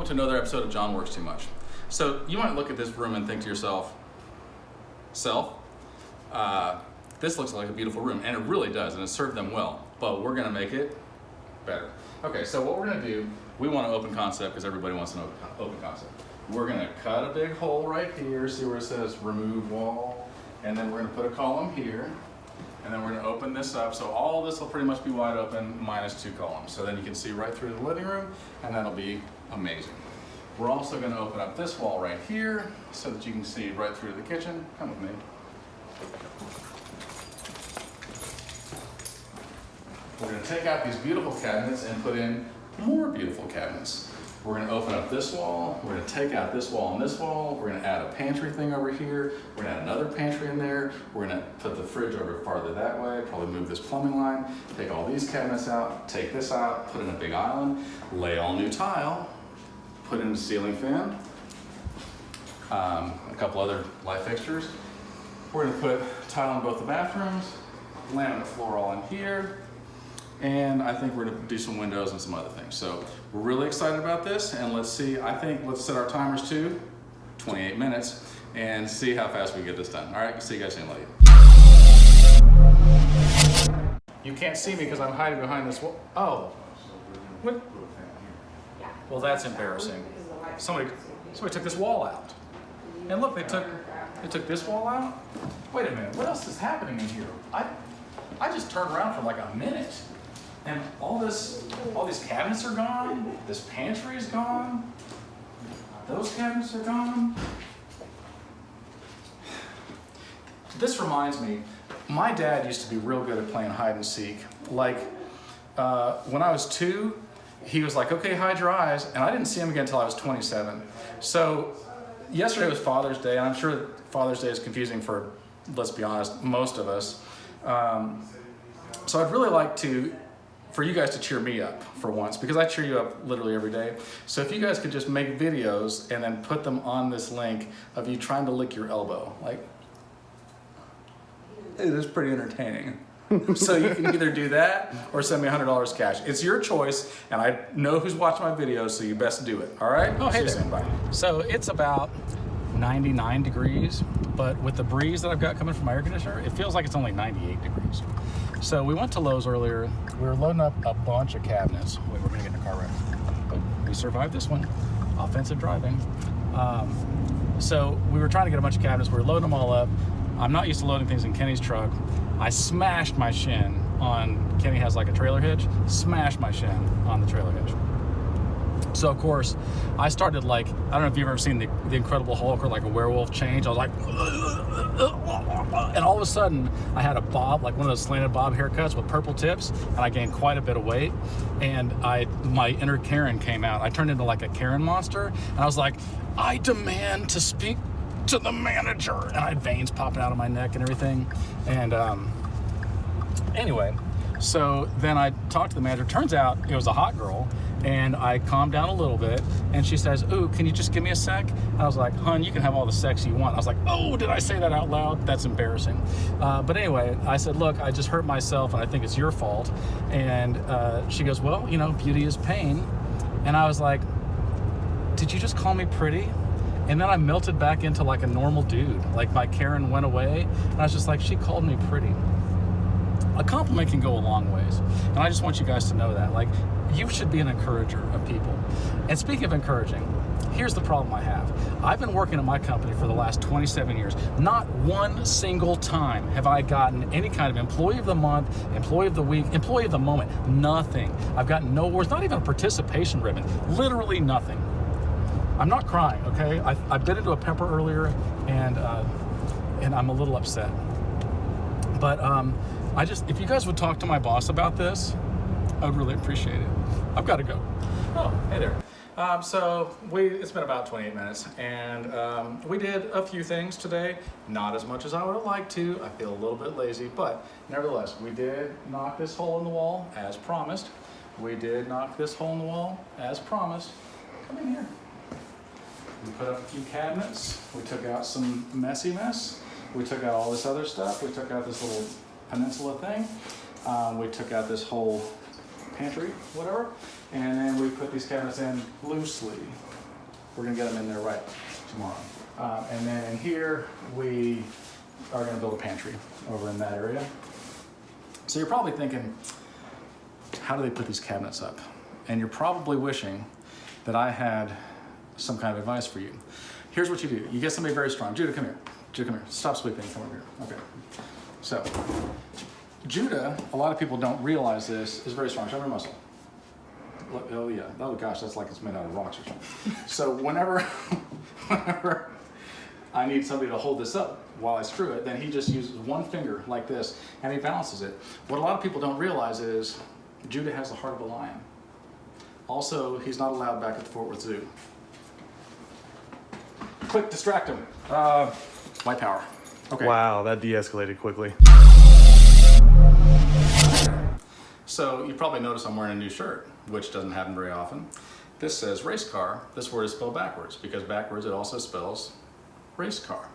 to another episode of John Works Too Much. So you might look at this room and think to yourself, this looks like a beautiful room, and it really does, and it served them well, but we're gonna make it better. Okay, so what we're gonna do, we want an open concept because everybody wants an open concept. We're gonna cut a big hole right here, see where it says remove wall, and then we're gonna put a column here, and then we're gonna open this up, so all this will pretty much be wide open minus 2 columns. So then you can see right through the living room, and that'll be amazing. We're also gonna open up this wall right here so that you can see right through the kitchen. Come with me. We're gonna take out these beautiful cabinets and put in more beautiful cabinets. We're gonna open up this wall, we're gonna take out this wall and this wall, we're gonna add a pantry thing over here, we're gonna add another pantry in there, we're gonna put the fridge over farther that way, probably move this plumbing line, take all these cabinets out, take this out, put in a big island, lay all new tile, put in a ceiling fan, a couple other light fixtures. We're gonna put tile in both the bathrooms, laminate floor all in here, and I think we're gonna do some windows and some other things. So we're really excited about this, and let's see, let's set our timers to 28 minutes and see how fast we get this done. All right, see you guys soon, lady. You can't see me because I'm hiding behind this wall. Oh, what? Well, that's embarrassing. Somebody took this wall out. And look, they took this wall out. Wait a minute, what else is happening in here? I just turned around for like a minute. And all these cabinets are gone. This pantry is gone. Those cabinets are gone. This reminds me, my dad used to be real good at playing hide and seek. Like, when I was 2, he was like, okay, hide your eyes. And I didn't see him again until I was 27. So yesterday was Father's Day, and I'm sure Father's Day is confusing for, let's be honest, most of us. So I'd really like for you guys to cheer me up for once, because I cheer you up literally every day. So if you guys could just make videos and then put them on this link of you trying to lick your elbow, like, it is pretty entertaining. So you can either do that or send me $100 cash. It's your choice, and I know who's watching my videos, so you best do it, all right? Oh, hey there. Bye. So it's about 99 degrees, but with the breeze that I've got coming from my air conditioner, it feels like it's only 98 degrees. So we went to Lowe's earlier. We were loading up a bunch of cabinets. Wait, we're gonna get in the car wreck. But we survived this one. Offensive driving. So we were trying to get a bunch of cabinets. We were loading them all up. I'm not used to loading things in Kenny's truck. I smashed my shin on, Kenny has like a trailer hitch, smashed my shin on the trailer hitch. So of course, I started like, I don't know if you've ever seen the Incredible Hulk or like a werewolf change. I was like, and all of a sudden I had a bob, like one of those slanted bob haircuts with purple tips, and I gained quite a bit of weight, and my inner Karen came out. I turned into like a Karen monster, and I was like, I demand to speak to the manager, and I had veins popping out of my neck and everything. And anyway, so then I talked to the manager. Turns out it was a hot girl, and I calmed down a little bit, and she says, ooh, can you just give me a sec? And I was like, hun, you can have all the sex you want. I was like, oh, did I say that out loud? That's embarrassing. But anyway, I said, look, I just hurt myself, and I think it's your fault. And she goes, well, you know, beauty is pain. And I was like, did you just call me pretty? And then I melted back into like a normal dude. Like my Karen went away, and I was just like, she called me pretty. A compliment can go a long ways. And I just want you guys to know that. Like, you should be an encourager of people. And speaking of encouraging, here's the problem I have. I've been working at my company for the last 27 years. Not one single time have I gotten any kind of employee of the month, employee of the week, employee of the moment. Nothing. I've gotten no awards, not even a participation ribbon. Literally nothing. I'm not crying, okay? I bit into a pepper earlier, and I'm a little upset. But if you guys would talk to my boss about this, I would really appreciate it. I've got to go. Oh, hey there. So it's been about 28 minutes, and we did a few things today. Not as much as I would have liked to. I feel a little bit lazy, but nevertheless, we did knock this hole in the wall as promised. We did knock this hole in the wall as promised. Come in here. We put up a few cabinets. We took out some messy mess. We took out all this other stuff. We took out this little peninsula thing. We took out this whole pantry, whatever. And then we put these cabinets in loosely. We're gonna get them in there right tomorrow. And then in here, we are gonna build a pantry over in that area. So you're probably thinking, how do they put these cabinets up? And you're probably wishing that I had some kind of advice for you. Here's what you do. You get somebody very strong. Judah, come here. Judah, come here. Stop sweeping, come over here. Okay. So, Judah, a lot of people don't realize this, is very strong. Show me your muscle. Look, oh yeah, oh gosh, that's like it's made out of rocks or something. So whenever I need somebody to hold this up while I screw it, then he just uses one finger like this and he balances it. What a lot of people don't realize is Judah has the heart of a lion. Also, he's not allowed back at the Fort Worth Zoo. Quick, distract him. White power. Okay. Wow, that de-escalated quickly. So you probably notice I'm wearing a new shirt, which doesn't happen very often. This says race car. This word is spelled backwards because backwards it also spells race car.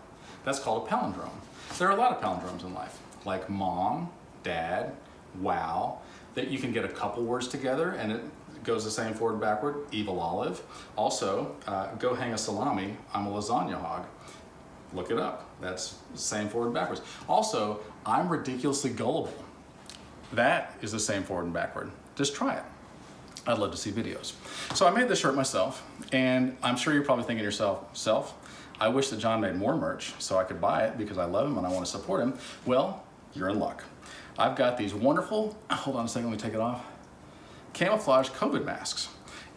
That's called a palindrome. There are a lot of palindromes in life, like mom, dad, wow, that you can get a couple words together and it goes the same forward and backward, evil olive. Also, go hang a salami, I'm a lasagna hog. Look it up. That's the same forward and backwards. Also, I'm ridiculously gullible. That is the same forward and backward. Just try it. I'd love to see videos. So I made this shirt myself, and I'm sure you're probably thinking to yourself, I wish that John made more merch so I could buy it because I love him and I want to support him. Well, you're in luck. I've got these wonderful, hold on a second, let me take it off, camouflage COVID masks.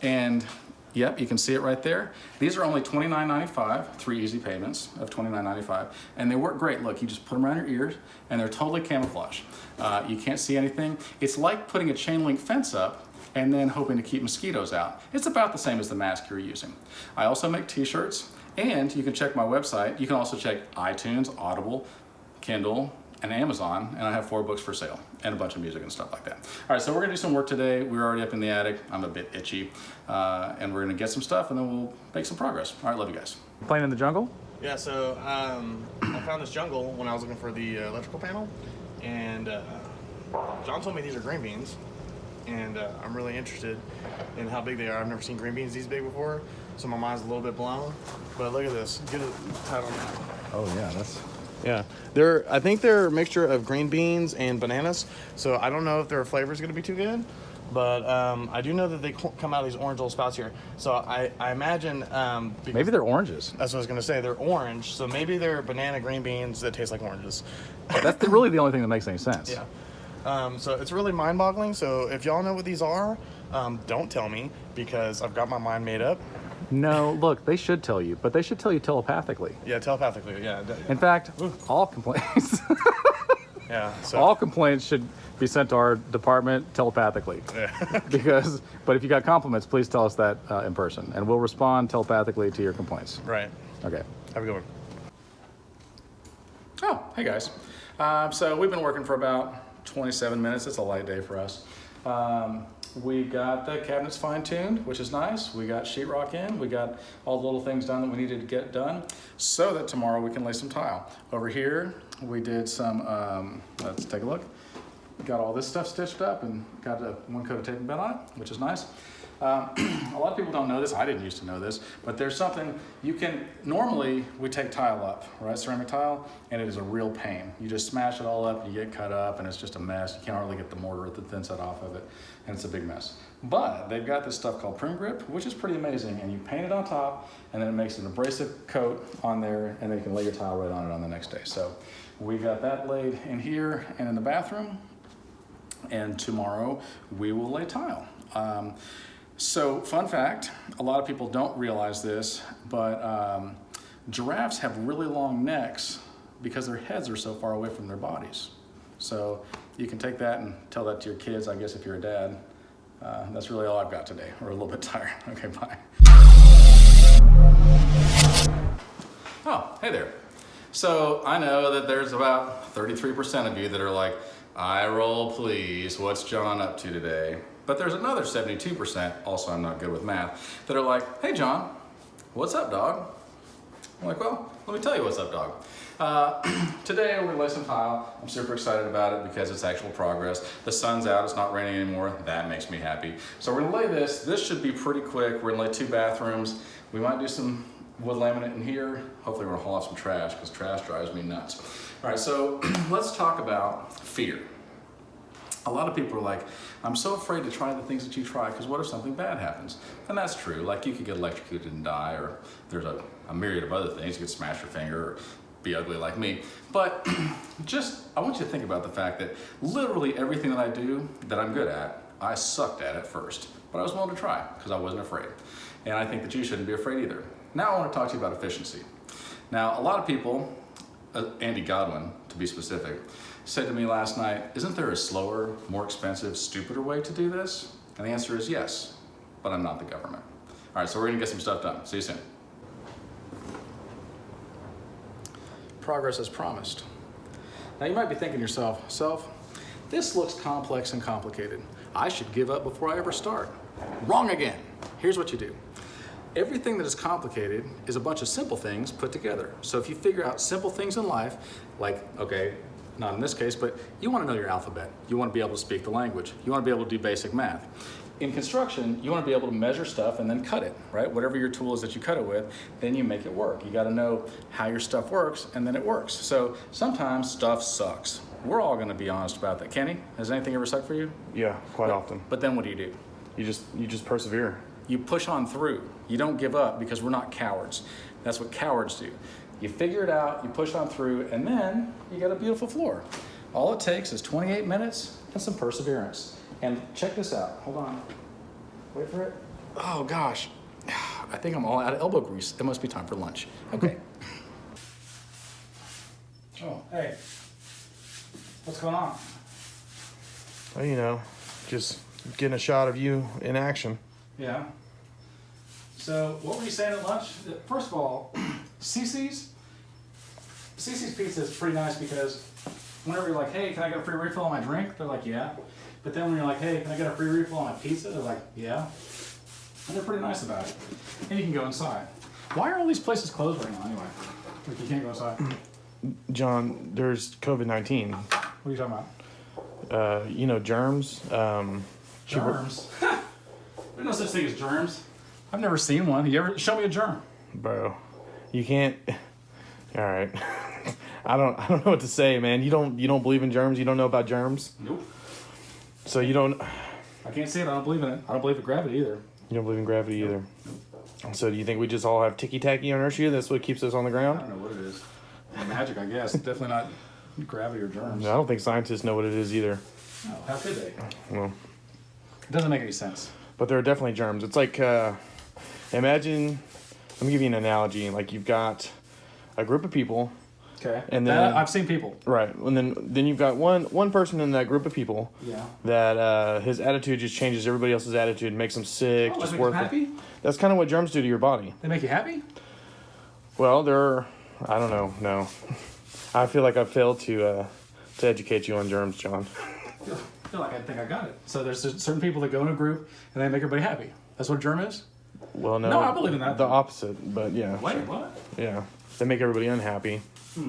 And yep, you can see it right there. These are only $29.95, 3 easy payments of $29.95, and they work great. Look, you just put them around your ears, and they're totally camouflage. You can't see anything. It's like putting a chain link fence up and then hoping to keep mosquitoes out. It's about the same as the mask you're using. I also make t-shirts, and you can check my website. You can also check iTunes, Audible, Kindle, and Amazon, and I have 4 books for sale and a bunch of music and stuff like that. All right, so we're gonna do some work today. We're already up in the attic. I'm a bit itchy, and we're gonna get some stuff and then we'll make some progress. All right, love you guys. Playing in the jungle? Yeah, so I found this jungle when I was looking for the electrical panel, and John told me these are green beans, and I'm really interested in how big they are. I've never seen green beans these big before, so my mind's a little bit blown. But look at this. Get it tight on that. Oh yeah, that's... Yeah, I think they're a mixture of green beans and bananas, so I don't know if their flavor is going to be too good, but I do know that they come out of these orange little spouts here. So I imagine... maybe they're oranges. That's what I was going to say. They're orange, so maybe they're banana green beans that taste like oranges. That's really the only thing that makes any sense. Yeah. So it's really mind-boggling, so if y'all know what these are, don't tell me, because I've got my mind made up. No, look, they should tell you, but they should tell you telepathically. Yeah, telepathically, yeah. In fact, all complaints... Yeah, so... all complaints should be sent to our department telepathically. Yeah. But if you got compliments, please tell us that in person, and we'll respond telepathically to your complaints. Right. Okay. Have a good one. Oh, hey guys. So we've been working for about 27 minutes. It's a light day for us. We got the cabinets fine-tuned, which is nice. We got sheetrock in. We got all the little things done that we needed to get done so that tomorrow we can lay some tile. Over here, we did some, let's take a look. Got all this stuff stitched up and got one coat of tape and bed on it, which is nice. A lot of people don't know this. I didn't used to know this, but there's something you can, normally we take tile up, right? Ceramic tile, and it is a real pain. You just smash it all up, you get cut up, and it's just a mess. You can't hardly get the mortar or the thin set off of it, and it's a big mess. But they've got this stuff called Prim Grip, which is pretty amazing, and you paint it on top, and then it makes an abrasive coat on there, and then you can lay your tile right on it on the next day. So we got that laid in here and in the bathroom, and tomorrow we will lay tile. So fun fact, a lot of people don't realize this, but giraffes have really long necks because their heads are so far away from their bodies. So you can take that and tell that to your kids, I guess, if you're a dad. That's really all I've got today. We're a little bit tired. Okay, bye. Oh, hey there. So I know that there's about 33% of you that are like, eye roll please, what's John up to today? But there's another 72%, also I'm not good with math, that are like, hey John, what's up dog? I'm like, well, let me tell you what's up dog. Today we're gonna lay some tile. I'm super excited about it because it's actual progress. The sun's out, it's not raining anymore. That makes me happy. So we're gonna lay this. This should be pretty quick. We're gonna lay 2 bathrooms. We might do some wood laminate in here. Hopefully we're gonna haul off some trash because trash drives me nuts. All right, so let's talk about fear. A lot of people are like, I'm so afraid to try the things that you try because what if something bad happens? And that's true. Like you could get electrocuted and die, or there's a myriad of other things. You could smash your finger or be ugly like me. But I want you to think about the fact that literally everything that I do that I'm good at, I sucked at first, but I was willing to try because I wasn't afraid. And I think that you shouldn't be afraid either. Now I want to talk to you about efficiency. Now, a lot of people, Andy Godwin to be specific, said to me last night, isn't there a slower, more expensive, stupider way to do this? And the answer is yes, but I'm not the government. All right, so we're gonna get some stuff done. See you soon. Progress as promised. Now you might be thinking to yourself, this looks complex and complicated. I should give up before I ever start. Wrong again. Here's what you do. Everything that is complicated is a bunch of simple things put together. So if you figure out simple things in life, like, okay, not in this case, but you want to know your alphabet. You want to be able to speak the language. You want to be able to do basic math. In construction, you want to be able to measure stuff and then cut it, right? Whatever your tool is that you cut it with, then you make it work. You got to know how your stuff works, and then it works. So sometimes stuff sucks. We're all going to be honest about that. Kenny, has anything ever sucked for you? Yeah, quite often. But then what do? You just persevere. You push on through. You don't give up because we're not cowards. That's what cowards do. You figure it out, you push on through, and then you get a beautiful floor. All it takes is 28 minutes and some perseverance. And check this out. Hold on. Wait for it. Oh gosh. I think I'm all out of elbow grease. It must be time for lunch. Okay. Oh, hey. What's going on? Well, you know, just getting a shot of you in action. Yeah. So, what were you saying at lunch? First of all, Cece's pizza is pretty nice because whenever you're like, hey, can I get a free refill on my drink? They're like, yeah. But then when you're like, hey, can I get a free refill on my pizza? They're like, yeah. And they're pretty nice about it. And you can go inside. Why are all these places closed right now anyway? Like, you can't go inside. John, there's COVID-19. What are you talking about? You know, germs. Germs? There's no such thing as germs. I've never seen one. You ever show me a germ? Bro, you can't. All right. I don't know what to say, man. You don't believe in germs? You don't know about germs? Nope. So you don't. I can't see it. I don't believe in it. I don't believe in gravity either. You don't believe in gravity either. So do you think we just all have ticky-tacky inertia? That's what keeps us on the I ground? don't know what it is. Magic, I guess. Definitely not gravity or germs. No, I don't think scientists know what it is either. No, how could they? Well, It doesn't make any sense. but there are definitely germs. It's like, imagine, let me give you an analogy. Like you've got a group of people. Okay. And then I've seen people. Right, and then you've got one person in that group of people. Yeah. That his attitude just changes everybody else's attitude, makes them sick, Oh, just that makes work. them happy? That's kind of what germs do to your body. They make you happy? Well, I don't know. No, I feel like I failed to educate you on germs, John. I feel like I think I got it. So there's certain people that go in a group and they make everybody happy. That's what a germ is? Well, no. No, I believe in that. The opposite, but yeah. Wait, sure. what? Yeah, they make everybody unhappy. I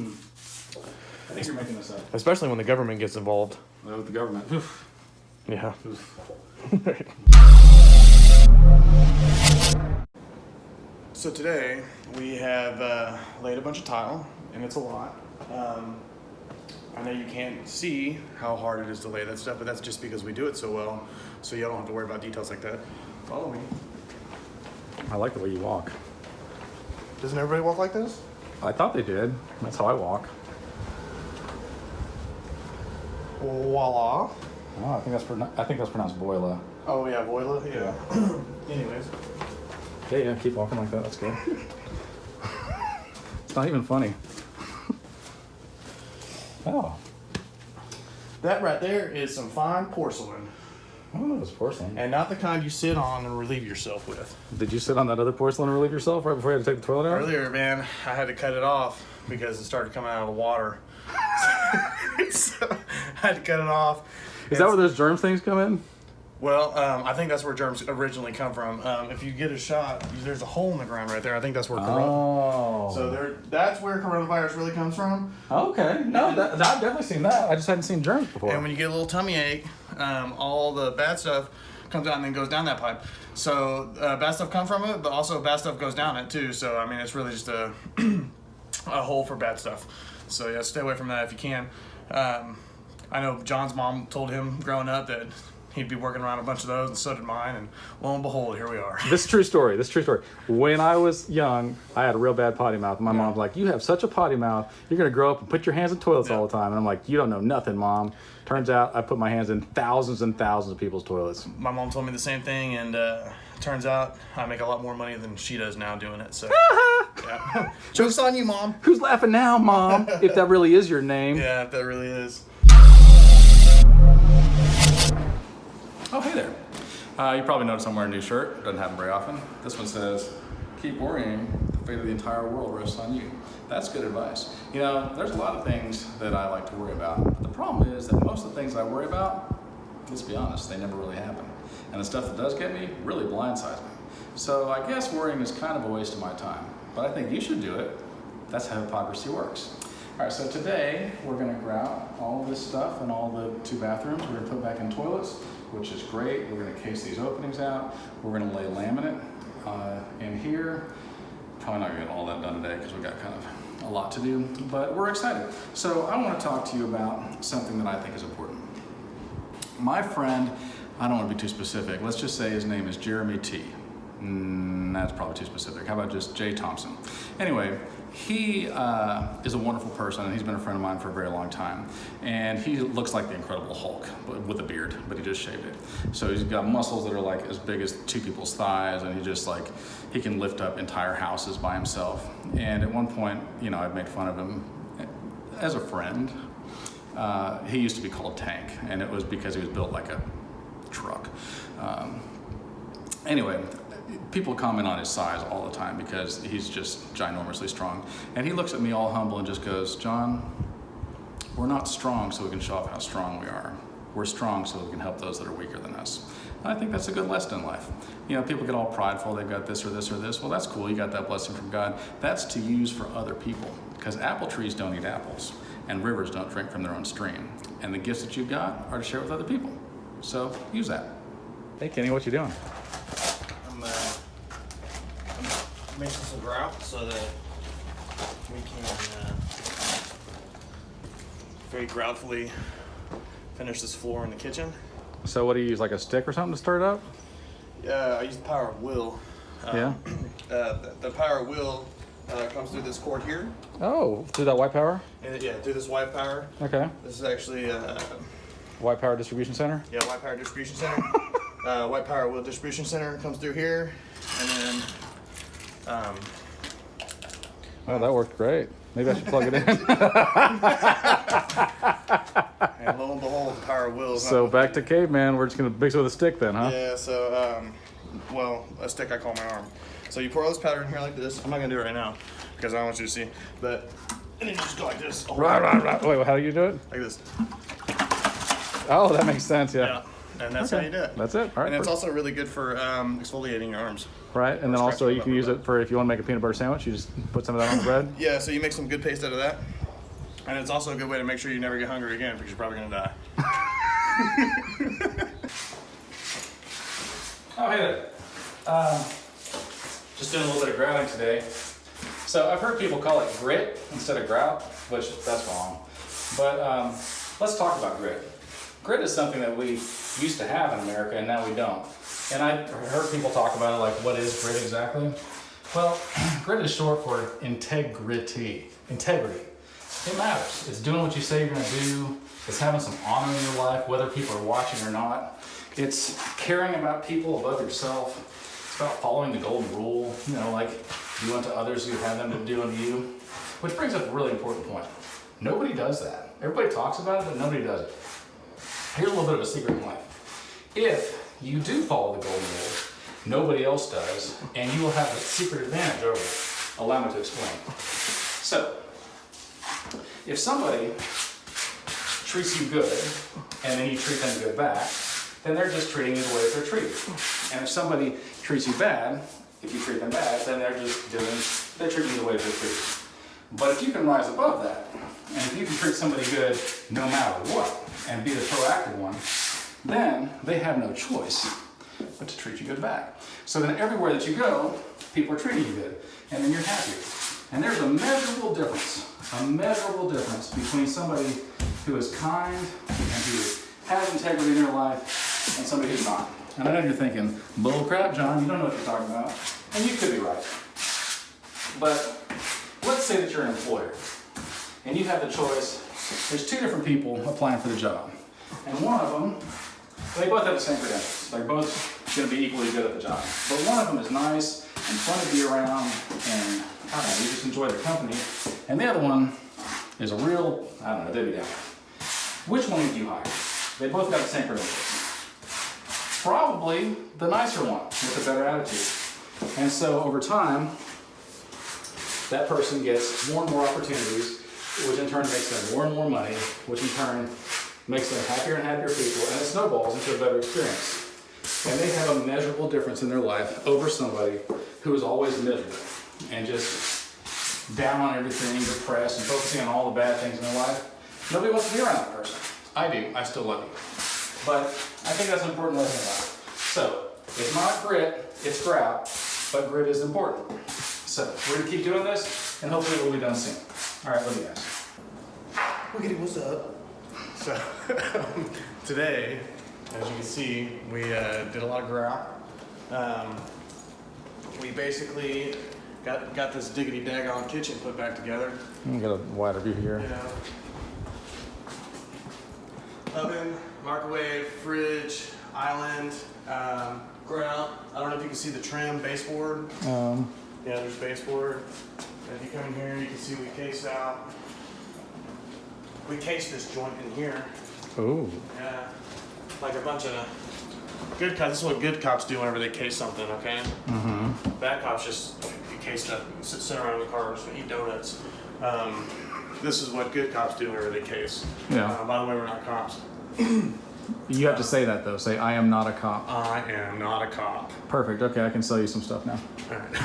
think you're making this up. Especially when the government gets involved. Well, with the government. Oof. Yeah. Oof. So today we have laid a bunch of tile, and it's a lot. I know you can't see how hard it is to lay that stuff, but that's just because we do it so well, so you don't have to worry about details like that. Follow me. I like the way you walk. Doesn't everybody walk like this? I thought they did. That's how I walk. Voila. Oh, I think that's pronounced boila. Oh yeah, voila. Yeah. Anyways. Yeah, keep walking like that. That's good. It's not even funny. Oh. That right there is some fine porcelain. Oh, it's porcelain. And not the kind you sit on and relieve yourself with. Did you sit on that other porcelain and relieve yourself right before you had to take the toilet out? Earlier, man, I had to cut it off because it started coming out of the water. So I had to cut it off. Is that where those germ things come in? Well, I think that's where germs originally come from. If you get a shot, there's a hole in the ground right there. I think that's where that's where coronavirus really comes from. Okay. No, I've definitely seen that. I just hadn't seen germs before. And when you get a little tummy ache, all the bad stuff comes out and then goes down that pipe. So bad stuff comes from it, but also bad stuff goes down it too. So I mean, it's really just a a hole for bad stuff. So yeah, stay away from that if you can. I know John's mom told him growing up that he'd be working around a bunch of those, and so did mine. And lo and behold, here we are. This is true story. This is true story. When I was young, I had a real bad potty mouth. My mom's like, "You have such a potty mouth. You're gonna grow up and put your hands in toilets all the time." And I'm like, "You don't know nothing, Mom." Turns out I put my hands in thousands and thousands of people's toilets. My mom told me the same thing, and turns out I make a lot more money than she does now doing it. So, yeah. Joke's on you, Mom. Who's laughing now, Mom? If that really is your name. Yeah, if that really is. Oh, hey there. You probably noticed I'm wearing a new shirt. Doesn't happen very often. This one says, "Keep worrying, the fate of the entire world rests on you." That's good advice. You know, there's a lot of things that I like to worry about. But the problem is that most of the things I worry about, let's be honest, they never really happen. And the stuff that does get me really blindsides me. So I guess worrying is kind of a waste of my time. But I think you should do it. That's how hypocrisy works. All right, so today we're gonna grout all of this stuff in all the 2 bathrooms. We're gonna put back in toilets, which is great. We're gonna case these openings out. We're gonna lay laminate in here. Probably not gonna get all that done today because we got kind of a lot to do, but we're excited. So I wanna talk to you about something that I think is important. My friend, I don't wanna be too specific. Let's just say his name is Jeremy T. That's probably too specific. How about just Jay Thompson? Anyway, he is a wonderful person, and he's been a friend of mine for a very long time. And he looks like the Incredible Hulk, but with a beard, but he just shaved it. So he's got muscles that are like as big as 2 people's thighs, and he can lift up entire houses by himself. And at one point, you know, I'd made fun of him as a friend. He used to be called Tank, and it was because he was built like a truck. Anyway, people comment on his size all the time because he's just ginormously strong. And he looks at me all humble and just goes, "John, we're not strong so we can show off how strong we are. We're strong so we can help those that are weaker than us." And I think that's a good lesson in life. You know, people get all prideful, they've got this or this or this. Well, that's cool, you got that blessing from God. That's to use for other people, because apple trees don't eat apples and rivers don't drink from their own stream. And the gifts that you've got are to share with other people. So use that. Hey Kenny, what you doing? I'm making some grout so that we can very groutfully finish this floor in the kitchen. So what do you use, like a stick or something to stir it up? Yeah, I use the power of will. Yeah? The power of will comes through this cord here. Oh, through that white power? And yeah, through this white power. Okay. This is actually White power distribution center? yeah, white power distribution center. White power will distribution center comes through here, and then Oh, that worked great. Maybe I should plug it in. and lo and behold, the power of will. Is So not back to caveman, we're just gonna mix it with a stick then, huh? Yeah, so, well, a stick I call my arm. So you pour all this powder in here like this. I'm not gonna do it right now because I don't want you to see, but, and then you just go like this. Right. Wait, how do you do it? Like this. Oh, that makes sense, Yeah. yeah. And that's how you do it. That's it, all right. And it's also really good for exfoliating your arms. Right, and then Or also scratching you them can up use a it for if you want to make a peanut butter sandwich, you just put some of that on the bread. Yeah, so you make some good paste out of that. And it's also a good way to make sure you never get hungry again because you're probably gonna die. Oh, hey there. Just doing a little bit of grouting today. So I've heard people call it grit instead of grout, which that's wrong. But let's talk about grit. Grit is something that we used to have in America and now we don't. And I've heard people talk about it like, what is grit exactly? Well, grit is short for integrity. Integrity. It matters. It's doing what you say you're gonna do. It's having some honor in your life, whether people are watching or not. It's caring about people above yourself. It's about following the golden rule. You know, like do unto others as you have them to do unto you. Which brings up a really important point. Nobody does that. Everybody talks about it, but nobody does it. Here's a little bit of a secret in life. If you do follow the golden rule, nobody else does, and you will have a secret advantage over it. Allow me to explain. So, if somebody treats you good, and then you treat them good back, then they're just treating you the way that they're treated. And if somebody treats you bad, if you treat them bad, then they're treating you the way they're treated. But if you can rise above that, and if you can treat somebody good no matter what, and be the proactive one, then they have no choice but to treat you good back. So then everywhere that you go, people are treating you good, and then you're happier. And there's a measurable difference between somebody who is kind and who has integrity in their life and somebody who's not. And I know you're thinking, bull crap, John, you don't know what you're talking about. And you could be right. But let's say that you're an employer and you have the choice. There's two different people applying for the job. And one of them, they both have the same credentials. They're both going to be equally good at the job. But one of them is nice and fun to be around, and I don't know, you just enjoy the company. And the other one is a real, I don't know, Debbie Downer. Which one would you hire? They both got the same credentials. Probably the nicer one with a better attitude. And so over time, that person gets more and more opportunities, which in turn makes them more and more money, which in turn makes them happier and happier people, and it snowballs into a better experience. And they have a measurable difference in their life over somebody who is always miserable and just down on everything, depressed, and focusing on all the bad things in their life. Nobody wants to be around that person. I do. I still love you. But I think that's an important lesson about it. So, it's not grit, it's grout, but grit is important. So, we're going to keep doing this, and hopefully we'll be done soon. All right, love you guys. Wiggity, what's up? So, today, as you can see, we did a lot of grout. We basically got this diggity daggone kitchen put back together. Get a wider view here. You know, oven, microwave, fridge, island, grout. I don't know if you can see the trim, baseboard. Yeah, there's baseboard. If you come in here, you can see we cased out. We cased this joint in here. Ooh. Yeah, like a bunch of good cops. This is what good cops do whenever they case something, okay? Mm-hmm. Bad cops just case stuff, sit around in the cars and eat donuts. This is what good cops do whenever they case. Yeah. By the way, we're not cops. You have to say that though. Say, I am not a cop. I am not a cop. Perfect. Okay, I can sell you some stuff now. All right.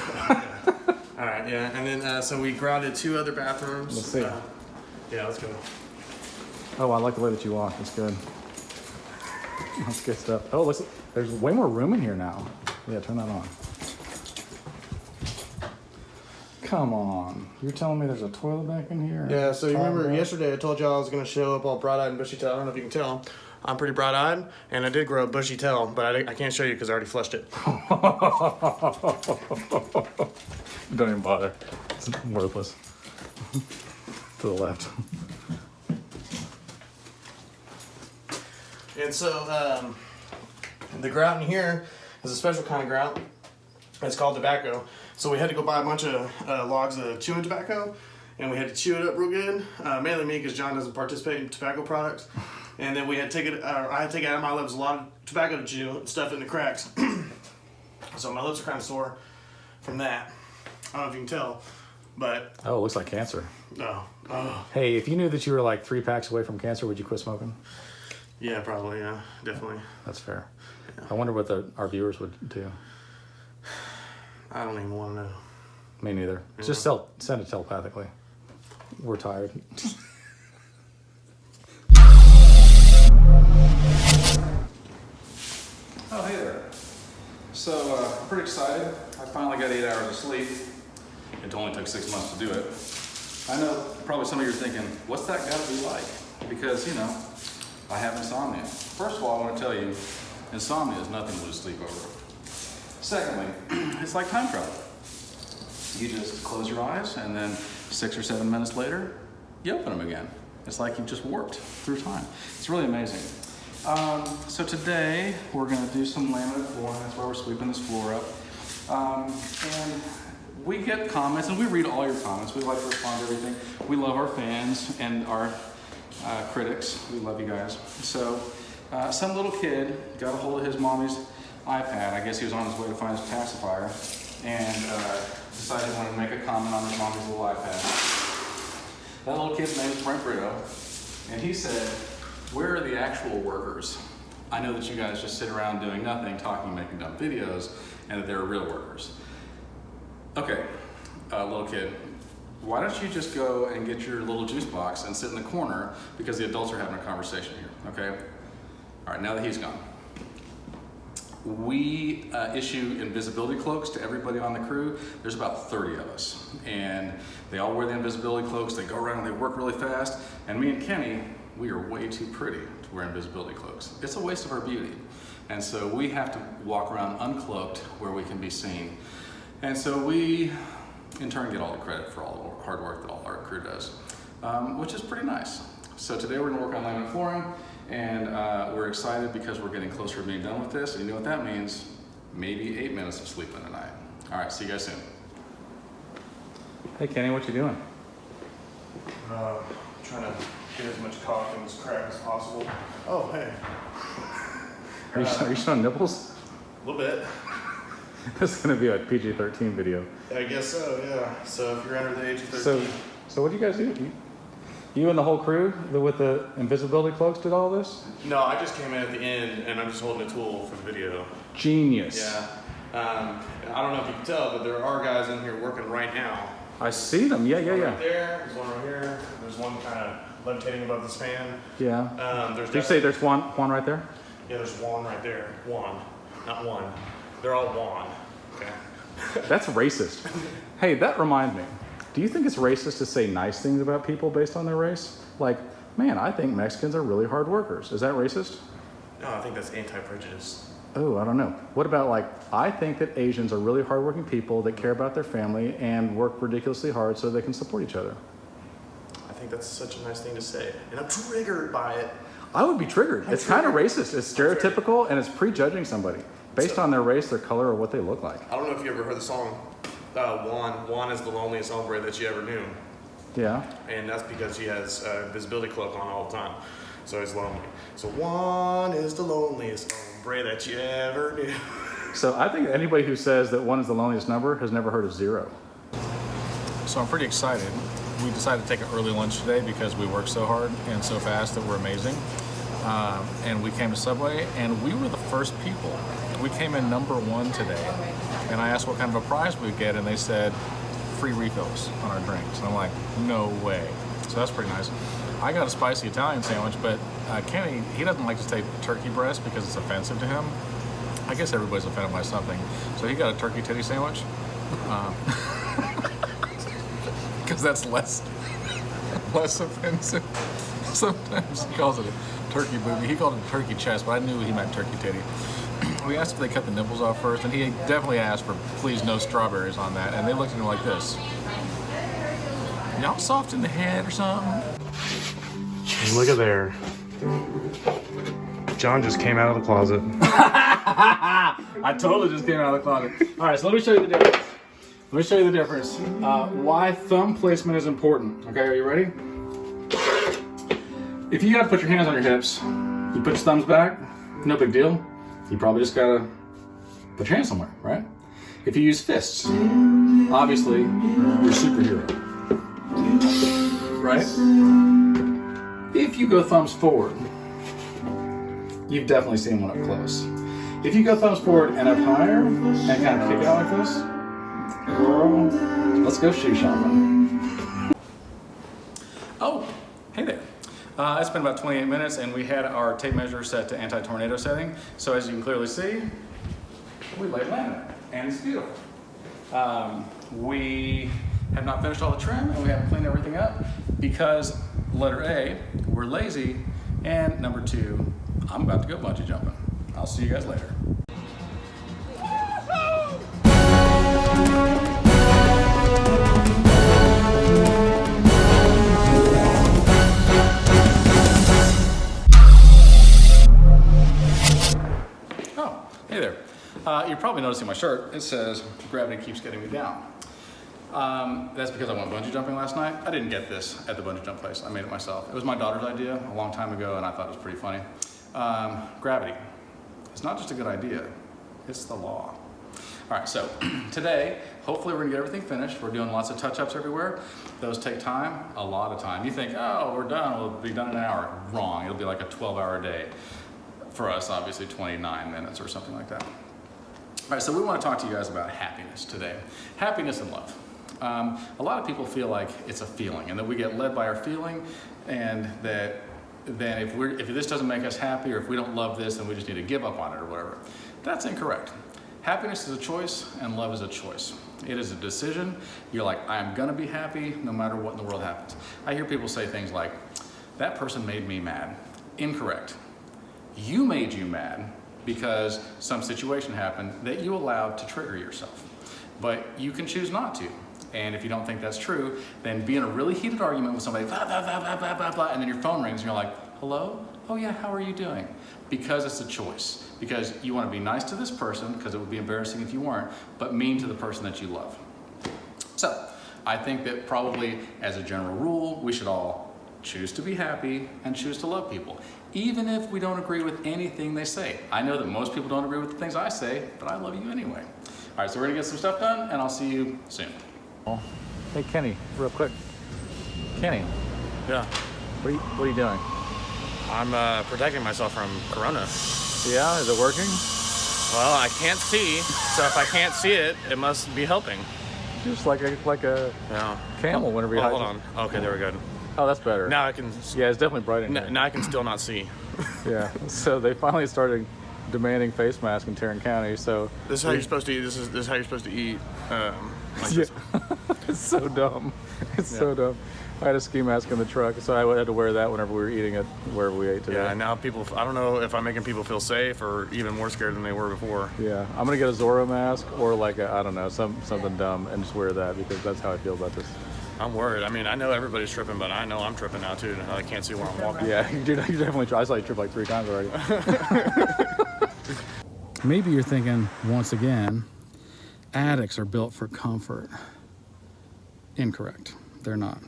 All right, yeah. And then, so we grouted 2 other bathrooms. Let's see. Yeah, let's go. Oh, I like the way that you walk. That's good. That's good stuff. Oh, listen, there's way more room in here now. Yeah, turn that on. Come on. You're telling me there's a toilet back in here? Yeah, so you remember yesterday I told y'all I was going to show up all bright-eyed and bushy-tailed. I don't know if you can tell. I'm pretty bright-eyed, and I did grow a bushy tail, but I can't show you because I already flushed it. Don't even bother. It's worthless. To the left. And so the grout in here is a special kind of grout. It's called tobacco. So we had to go buy a bunch of logs of chewing tobacco, and we had to chew it up real good. Mainly me, because John doesn't participate in tobacco products. And then we had to take it. I had to take it out of my lips. A lot of tobacco to chew and stuff in the cracks. So my lips are kind of sore from that. I don't know if you can tell, but Oh, it looks like cancer. oh, Hey, if you knew that you were like 3 packs away from cancer, would you quit smoking? yeah, probably, yeah, definitely. That's fair. I wonder what our viewers would do. I don't even want to know. Me neither. Yeah. Just send it telepathically. We're tired. Oh, hey there. So, I'm pretty excited. I finally got 8 hours of sleep. It only took 6 months to do it. I know probably some of you are thinking, what's that got to be like? Because, you know, I have insomnia. First of all, I want to tell you, insomnia is nothing to lose sleep over. Secondly, it's like time travel. You just close your eyes, and then 6 or 7 minutes later, you open them again. It's like you've just warped through time. It's really amazing. So today, we're going to do some laminate flooring. That's why we're sweeping this floor up. And we get comments, and we read all your comments. We like to respond to everything. We love our fans and our critics. We love you guys. So some little kid got a hold of his mommy's iPad. I guess he was on his way to find his pacifier, and decided he wanted to make a comment on his mommy's little iPad. That little kid's name is Brent Brito, and he said, "Where are the actual workers? I know that you guys just sit around doing nothing, talking, making dumb videos, and that they're real workers. Okay, little kid, why don't you just go and get your little juice box and sit in the corner because the adults are having a conversation here, okay? All right, now that he's gone. We issue invisibility cloaks to everybody on the crew. There's about 30 of us, and they all wear the invisibility cloaks. They go around and they work really fast, and me and Kenny, we are way too pretty to wear invisibility cloaks. It's a waste of our beauty, and so we have to walk around uncloaked where we can be seen. And so we, in turn, get all the credit for all the hard work that all our crew does, which is pretty nice. So today we're gonna work on laminate flooring, and we're excited because we're getting closer to being done with this. And you know what that means? Maybe 8 minutes of sleep in the night. All right, see you guys soon. Hey Kenny, what you doing? Trying to get as much caulk and as crack as possible. Oh, hey. Are you showing nipples? A little bit. This is gonna be a PG-13 video. I guess so, yeah. So if you're under the age of 13. So what do you guys do? You and the whole crew with the invisibility cloaks did all this? No, I just came in at the end and I'm just holding a tool for the video. Genius. Yeah. I don't know if you can tell, but there are guys in here working right now. I see them. Yeah. Right there. There's one right here. There's one kind of levitating above the span. Yeah. There's Did you say there's one right there? Yeah, there's one right there. One, not one. They're all one. Okay. That's racist. Hey, that reminds me. Do you think it's racist to say nice things about people based on their race? Like, man, I think Mexicans are really hard workers. Is that racist? No, I think that's anti-prejudice. Oh, I don't know. What about like, I think that Asians are really hardworking people that care about their family and work ridiculously hard so they can support each other. I think that's such a nice thing to say. And I'm triggered by it. I would be triggered. It's kind of racist. It's stereotypical and it's prejudging somebody based on their race, their color, or what they look like. I don't know if you ever heard the song, Juan is the loneliest hombre that you ever knew. Yeah. And that's because he has a visibility cloak on all the time. So he's lonely. So Juan is the loneliest hombre that you ever knew. So I think anybody who says that 1 is the loneliest number has never heard of 0. So I'm pretty excited. We decided to take an early lunch today because we work so hard and so fast that we're amazing. And we came to Subway and we were the first people. We came in #1 today. And I asked what kind of a prize we'd get, and they said free refills on our drinks. And I'm like, no way. So that's pretty nice. I got a spicy Italian sandwich, but Kenny, he doesn't like to take turkey breast because it's offensive to him. I guess everybody's offended by something. So he got a turkey titty sandwich. Because that's less offensive. Sometimes he calls it a turkey booby. He called it a turkey chest, but I knew he meant turkey titty. We asked if they cut the nipples off first, and he definitely asked for please no strawberries on that, and they looked at him like this. Y'all soft in the head or something? Look at there. John just came out of the closet. I totally just came out of the closet. All right, so let me show you the difference. Let me show you the difference. Why thumb placement is important. Okay, are you ready? If you gotta put your hands on your hips, you put your thumbs back, no big deal. You probably just gotta put your hands somewhere, right? If you use fists, obviously you're a superhero, right? If you go thumbs forward, you've definitely seen one up close. If you go thumbs forward and up higher and kind of kick it out like this, girl, let's go shoe shopping. Oh, hey there. It's been about 28 minutes and we had our tape measure set to anti-tornado setting. So as you can clearly see, we laid laminate and it's beautiful. We have not finished all the trim and we haven't cleaned everything up because letter A, we're lazy, and number 2, I'm about to go bungee jumping. I'll see you guys later. Oh, hey there. You're probably noticing my shirt. It says, "Gravity keeps getting me down." That's because I went bungee jumping last night. I didn't get this at the bungee jump place. I made it myself. It was my daughter's idea a long time ago, and I thought it was pretty funny. Gravity. It's not just a good idea, it's the law. All right, so today, hopefully we're gonna get everything finished. We're doing lots of touch-ups everywhere. Those take time, a lot of time. You think, oh, we're done, we'll be done in an hour. Wrong, it'll be like a 12-hour day. for us, obviously 29 minutes or something like that. All right, so we want to talk to you guys about happiness today. Happiness and love. A lot of people feel like it's a feeling and that we get led by our feeling, and that then if this doesn't make us happy, or if we don't love this, then we just need to give up on it or whatever. That's incorrect. Happiness is a choice and love is a choice. It is a decision. You're like, I'm gonna be happy no matter what in the world happens. I hear people say things like, that person made me mad. Incorrect. You made you mad because some situation happened that you allowed to trigger yourself. But you can choose not to. And if you don't think that's true, then be in a really heated argument with somebody, blah, blah, blah, blah, blah, blah, blah, and then your phone rings and you're like, hello? Oh yeah, how are you doing? Because it's a choice. Because you want to be nice to this person, because it would be embarrassing if you weren't, but mean to the person that you love. So, I think that probably as a general rule, we should all choose to be happy and choose to love people, even if we don't agree with anything they say. I know that most people don't agree with the things I say, but I love you anyway. All right, so we're gonna get some stuff done, and I'll see you soon. Hey Kenny, real quick. Kenny, Yeah. what are you doing? I'm protecting myself from Corona. Yeah, is it working? Well, I can't see, so if I can't see it, it must be helping. Just like a Yeah. camel whenever you Oh, hide. hold on. Okay, there we go. Oh, that's better. Now I can. Yeah, it's definitely bright in here. Now I can still not see. Yeah. So they finally started demanding face masks in Tarrant County. So This is how you're supposed to eat. This is how you're supposed to eat. Like yeah. this. It's so dumb. It's so dumb. I had a ski mask in the truck, so I had to wear that whenever we were eating it wherever we ate today. Yeah. And now people. I don't know if I'm making people feel safe or even more scared than they were before. Yeah, I'm gonna get a Zorro mask or like I don't know, something dumb and just wear that because that's how I feel about this. I'm worried. I mean, I know everybody's tripping, but I know I'm tripping now too. I can't see where I'm walking. Yeah, you definitely try. I saw you trip like 3 times already. Maybe you're thinking, once again, attics are built for comfort. Incorrect. They're not.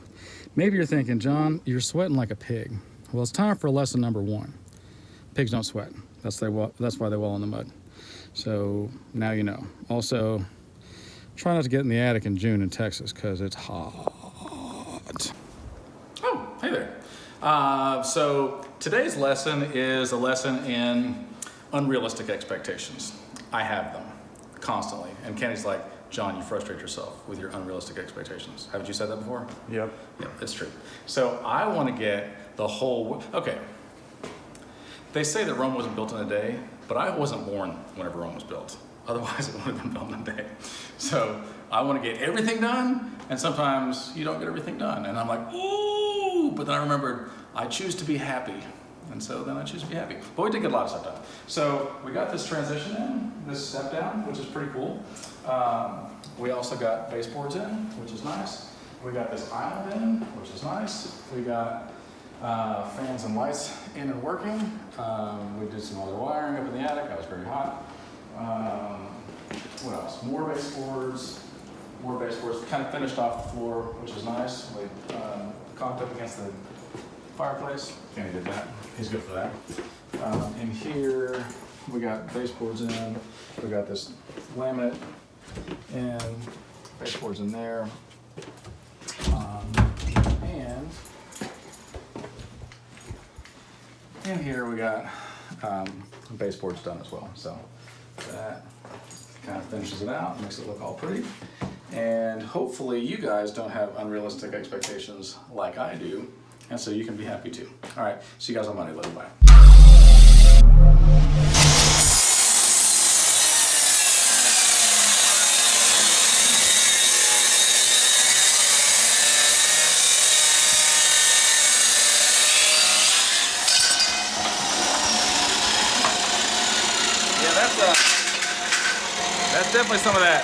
Maybe you're thinking, John, you're sweating like a pig. Well, it's time for lesson number 1. Pigs don't sweat. That's why they wallow in the mud. So now you know. Also, try not to get in the attic in June in Texas because it's hot. Oh, hey there. So today's lesson is a lesson in unrealistic expectations. I have them constantly. And Kenny's like, John, you frustrate yourself with your unrealistic expectations. Haven't you said that before? Yep. Yeah, it's true. So I want to get the whole, okay. They say that Rome wasn't built in a day, but I wasn't born whenever Rome was built. Otherwise it would have been built in a day. So I want to get everything done, and sometimes you don't get everything done. And I'm like, ooh, but then I remembered, I choose to be happy. And so then I choose to be happy. But we did get a lot of stuff done. So we got this transition in, this step down, which is pretty cool. We also got baseboards in, which is nice. We got this island in, which is nice. We got fans and lights in and working. We did some other wiring up in the attic. That was very hot. What else? More baseboards. Kind of finished off the floor, which is nice. We caulked up against the fireplace. Kenny did that. He's good for that. In here, we got baseboards in. We got this laminate and baseboards in there. And in here we got baseboards done as well. So that kind of finishes it out, makes it look all pretty. And hopefully you guys don't have unrealistic expectations like I do, and so you can be happy too. All right, see you guys on Monday. Love you, bye. That's definitely some of that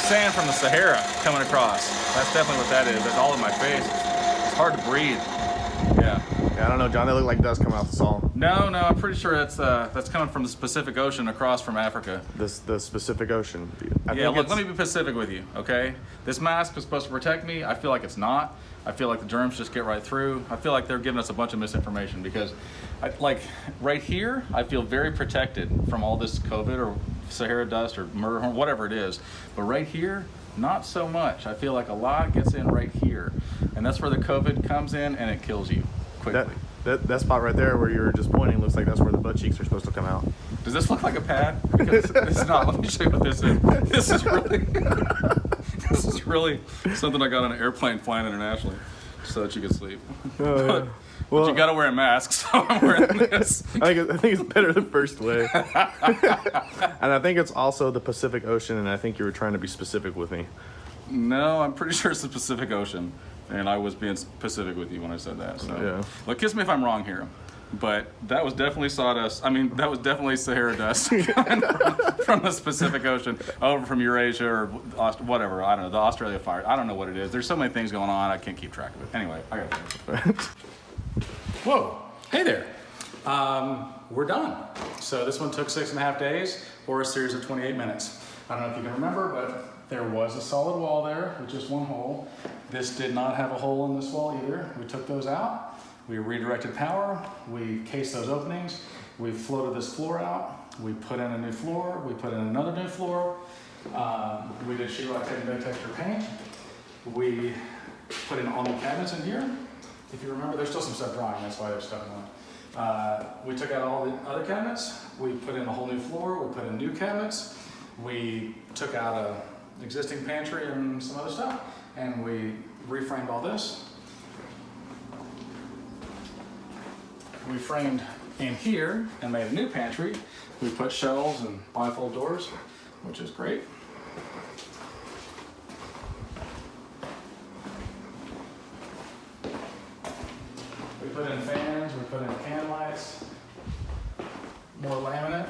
sand from the Sahara coming across. That's definitely what that is. That's all in my face. It's hard to breathe. Yeah. Yeah, I don't know, John. They look like dust coming off the salt. No, I'm pretty sure that's coming from the Pacific Ocean across from Africa. The Pacific Ocean. Yeah, look, let me be specific with you, okay? This mask was supposed to protect me. I feel like it's not. I feel like the germs just get right through. I feel like they're giving us a bunch of misinformation because, like, right here, I feel very protected from all this COVID or Sahara dust or murder horn, whatever it is. But right here, not so much. I feel like a lot gets in right here. And that's where the COVID comes in and it kills you quickly. That spot right there where you were just pointing looks like that's where the butt cheeks are supposed to come out. Does this look like a pad? Because it's not. Let me show you what this is. This is really, this is really something I got on an airplane flying internationally, so that you can sleep. Oh, yeah. But you gotta wear a mask, so I'm wearing this. I think it's better the first way. And I think it's also the Pacific Ocean, and I think you were trying to be specific with me. No, I'm pretty sure it's the Pacific Ocean, and I was being specific with you when I said that. So, Yeah. Look, kiss me if I'm wrong here, but that was definitely sawdust. I mean, that was definitely Sahara dust coming from the Pacific Ocean over from Eurasia or whatever. I don't know, the Australia fire. I don't know what it is. There's so many things going on, I can't keep track of it. Anyway, I gotta finish. Whoa, hey there. We're done. So this one took 6.5 days or a series of 28 minutes. I don't know if you can remember, but there was a solid wall there with just one hole. This did not have a hole in this wall either. We took those out. We redirected power. We cased those openings. We floated this floor out. We put in a new floor. We put in another new floor. We did sheetrock tape and big texture paint. We put in all new cabinets in here. If you remember, there's still some stuff drying, that's why they're stuck in one. We took out all the other cabinets. We put in a whole new floor. We put in new cabinets. We took out a existing pantry and some other stuff, and we reframed all this. We framed in here and made a new pantry. We put shelves and bifold doors, which is great. We put in fans, we put in can lights, more laminate.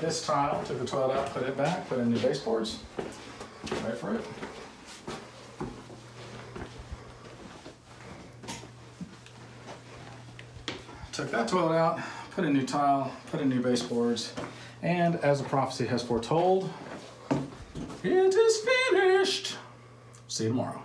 This tile, took the toilet out, put it back, put in new baseboards. Wait for it. Took that toilet out, put in new tile, put in new baseboards, and as the prophecy has foretold, it is finished. See you tomorrow.